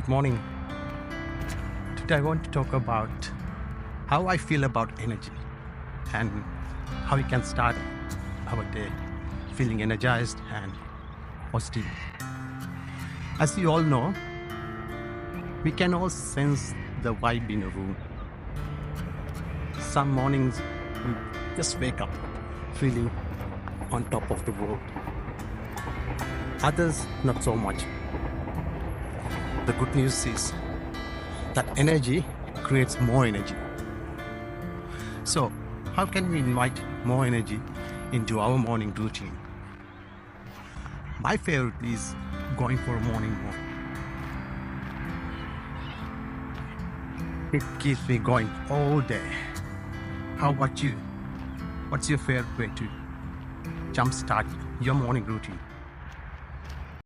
Good morning. Today I want to talk about how I feel about energy and how we can start our day feeling energized and positive. As you all know, we can all sense the vibe in a room. Some mornings we just wake up feeling on top of the world. Others, not so much. The good news is that energy creates more energy. So, how can we invite more energy into our morning routine? My favorite is going for a morning walk. It keeps me going all day. How about you? What's your favorite way to jumpstart your morning routine?